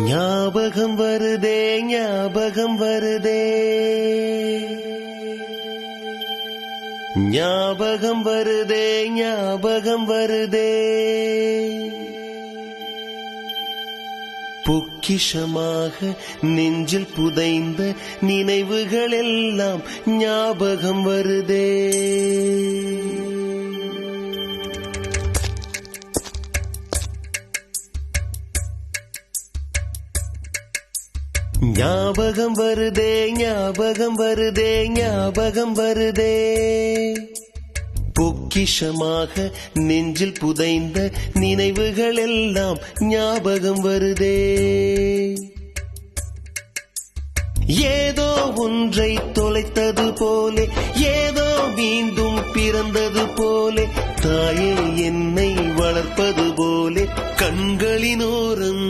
ஞாபகம் வருதே ஞாபகம் வருதே ஞாபகம் வருதே ஞாபகம் வருதே பொக்கிஷமாக நெஞ்சில் புதைந்த நினைவுகள் எல்லாம் ஞாபகம் வருதே. ஞாபகம் வருதே ஞாபகம் வருதே ஞாபகம் வருதே பொக்கிஷமாக நெஞ்சில் புதைந்த நினைவுகள் எல்லாம் ஞாபகம் வருதே. ஏதோ ஒன்றை தொலைத்தது போலே ஏதோ மீண்டும் பிறந்தது போலே தாயே என்னை வளர்ப்பது போலே கண்களினோரம்